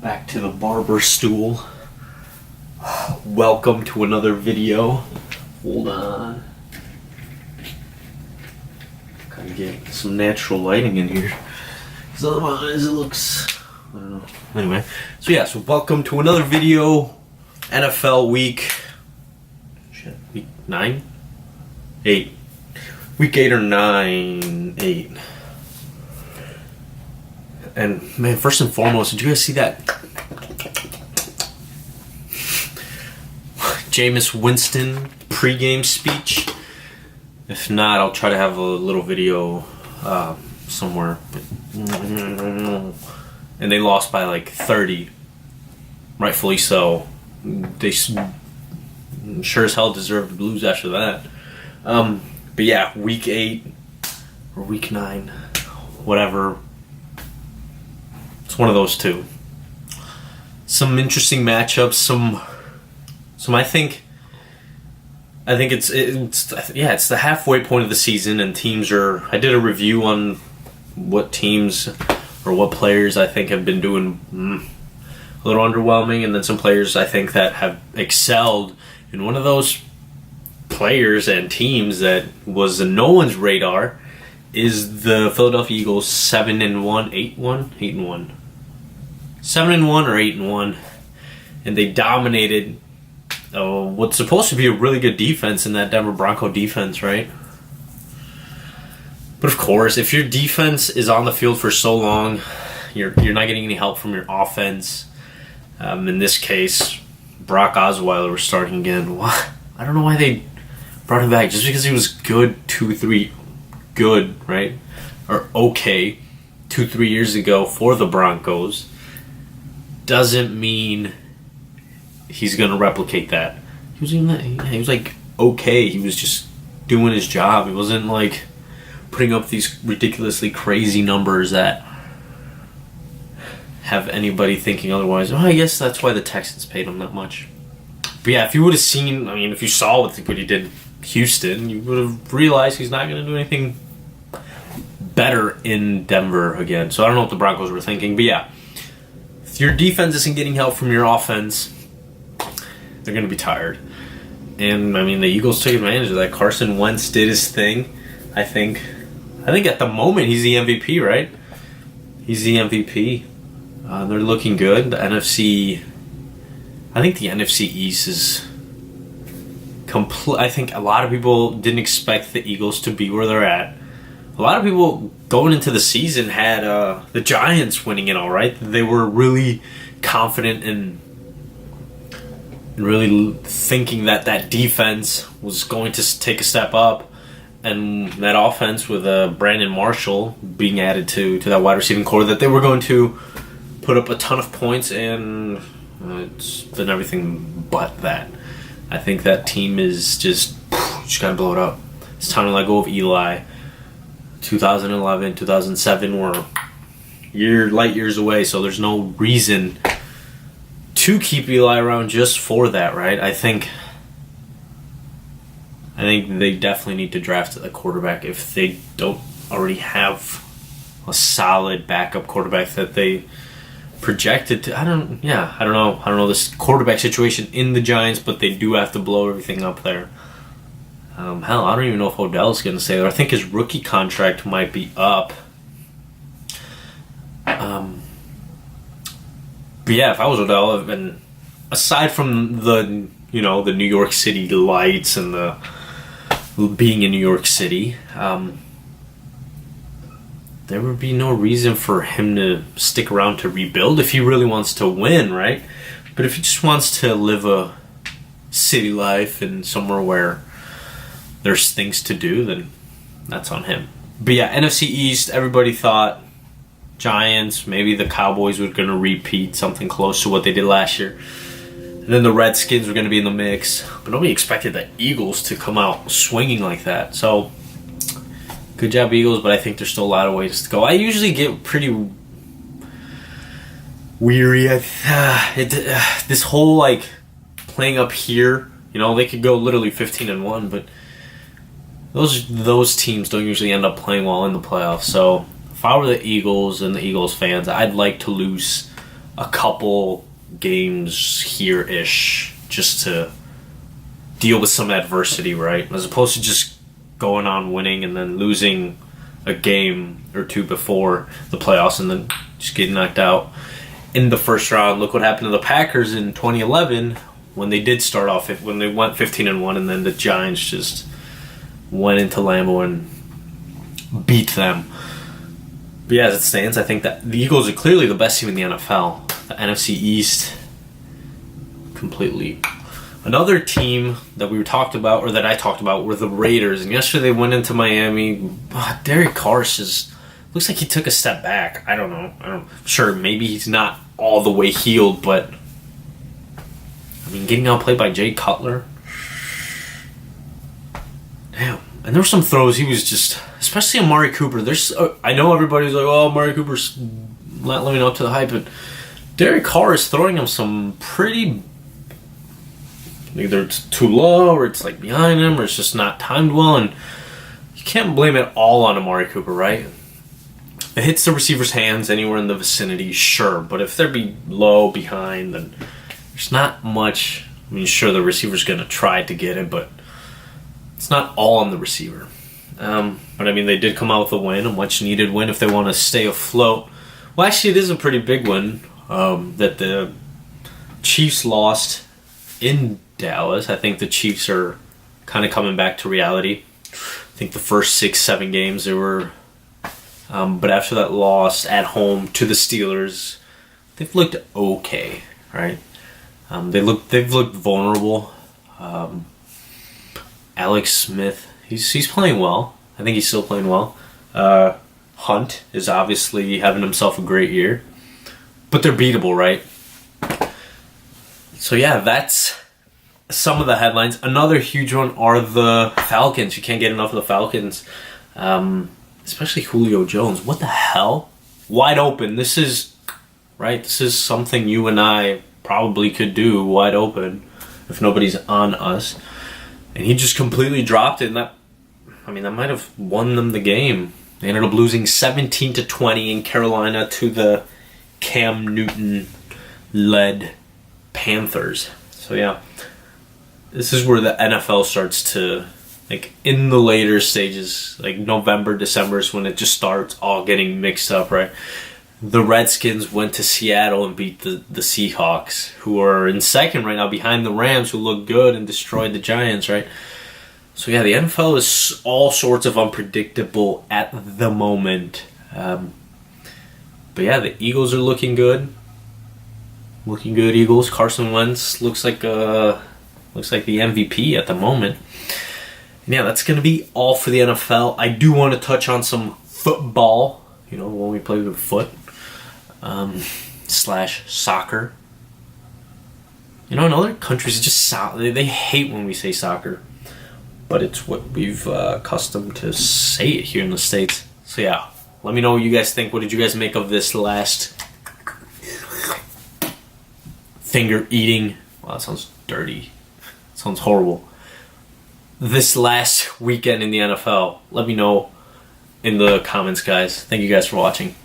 Back to the barber stool. Welcome to another video. Hold on. Gotta get some natural lighting in here. Because otherwise it looks... I don't know. Anyway. So welcome to another video. NFL week... Week 9? 8. Week 8 or 9? 8. And man, first and foremost, did you guys see that Jameis Winston pregame speech? If not, I'll try to have a little video somewhere. And they lost by like 30, rightfully so. They sure as hell deserved to lose after that. But yeah, week 8 or week 9, whatever. It's one of those two. Some interesting matchups. Some I think it's the halfway point of the season, and teams are. I did a review on what teams or what players I think have been doing a little underwhelming, and then some players I think that have excelled. And one of those players and teams that was in no one's radar is the Philadelphia Eagles. 7-1, 8-1, 8-1. 7-1 or 8-1, and they dominated what's supposed to be a really good defense in that Denver Bronco defense, right? But of course, if your defense is on the field for so long, you're not getting any help from your offense. In this case, Brock Osweiler was starting again. I don't know why they brought him back. Just because he was good 2-3 right? Or okay 2-3 years ago for the Broncos doesn't mean he's going to replicate that. He was like okay. He was just doing his job. He wasn't like putting up these ridiculously crazy numbers that have anybody thinking otherwise. Oh, I guess that's why the Texans paid him that much. But yeah, if you would have seen, if you saw what he did in Houston, you would have realized he's not going to do anything better in Denver again. So I don't know what the Broncos were thinking, but yeah. If your defense isn't getting help from your offense, they're going to be tired. And, the Eagles took advantage of that. Carson Wentz did his thing. I think at the moment he's the MVP, right? He's the MVP. They're looking good. I think the NFC East is complete. I think a lot of people didn't expect the Eagles to be where they're at. A lot of people going into the season had the Giants winning it all, right? They were really confident in really thinking that defense was going to take a step up, and that offense with Brandon Marshall being added to that wide receiving core, that they were going to put up a ton of points, and it's been everything but that. I think that team is just got to blow it up. It's time to let go of Eli. 2011, 2007 were light years away, so there's no reason to keep Eli around just for that, right? I think they definitely need to draft a quarterback if they don't already have a solid backup quarterback that they projected to. I don't know this quarterback situation in the Giants, but they do have to blow everything up there. Hell, I don't even know if Odell's going to stay there. I think his rookie contract might be up. But yeah, if I was Odell, and aside from the New York City lights and the being in New York City, there would be no reason for him to stick around to rebuild if he really wants to win, right? But if he just wants to live a city life and somewhere where there's things to do, then that's on him. But yeah, NFC East, everybody thought Giants, maybe the Cowboys were going to repeat something close to what they did last year. And then the Redskins were going to be in the mix. But nobody expected the Eagles to come out swinging like that. So, good job, Eagles, but I think there's still a lot of ways to go. I usually get pretty weary. This whole, playing up here, they could go literally 15-1, but those teams don't usually end up playing well in the playoffs. So if I were the Eagles and the Eagles fans, I'd like to lose a couple games here-ish just to deal with some adversity, right? As opposed to just going on winning and then losing a game or two before the playoffs and then just getting knocked out in the first round. Look what happened to the Packers in 2011 when they did start off, when they went 15-1, and then the Giants just went into Lambeau and beat them. But yeah, as it stands, I think that the Eagles are clearly the best team in the NFL. The NFC East, completely. Another team that we talked about, or that I talked about, were the Raiders. And yesterday they went into Miami. Derek Carr just looks like he took a step back. I don't know. Sure, maybe he's not all the way healed, but I mean, getting outplayed by Jay Cutler. Damn. And there were some throws he was just, especially Amari Cooper. I know everybody's like, oh, Amari Cooper's not living up to the hype, but Derek Carr is throwing him some pretty, either it's too low or it's like behind him or it's just not timed well, and you can't blame it all on Amari Cooper, right? It hits the receiver's hands anywhere in the vicinity, sure, but if they're low, behind, then there's not much. I mean, sure, the receiver's going to try to get it, but it's not all on the receiver. But I mean, they did come out with a win, a much-needed win if they want to stay afloat. Well, actually, it is a pretty big win that the Chiefs lost in Dallas. I think the Chiefs are kind of coming back to reality. I think the first 6-7 games they were, but after that loss at home to the Steelers, they've looked okay, right? They've looked vulnerable. Alex Smith, he's playing well. I think he's still playing well. Hunt is obviously having himself a great year, but they're beatable, right? So yeah, that's some of the headlines. Another huge one are the Falcons. You can't get enough of the Falcons, especially Julio Jones. What the hell? Wide open. This is something you and I probably could do wide open if nobody's on us. And he just completely dropped it, and that might have won them the game. They ended up losing 17-20 in Carolina to the Cam Newton-led Panthers. So yeah, this is where the NFL starts to, like, in the later stages, like November, December is when it just starts all getting mixed up, right? The Redskins went to Seattle and beat the Seahawks, who are in second right now behind the Rams, who look good and destroyed the Giants, right? So yeah, the NFL is all sorts of unpredictable at the moment. But yeah, the Eagles are looking good. Looking good, Eagles. Carson Wentz looks like the MVP at the moment. And yeah, that's going to be all for the NFL. I do want to touch on some football, when we play with foot. / soccer. In other countries, it's just they hate when we say soccer, but it's what we've accustomed to say it here in the States. So yeah, let me know what you guys think. What did you guys make of this last finger eating? Wow, that sounds dirty. That sounds horrible. This last weekend in the NFL. Let me know in the comments, guys. Thank you guys for watching.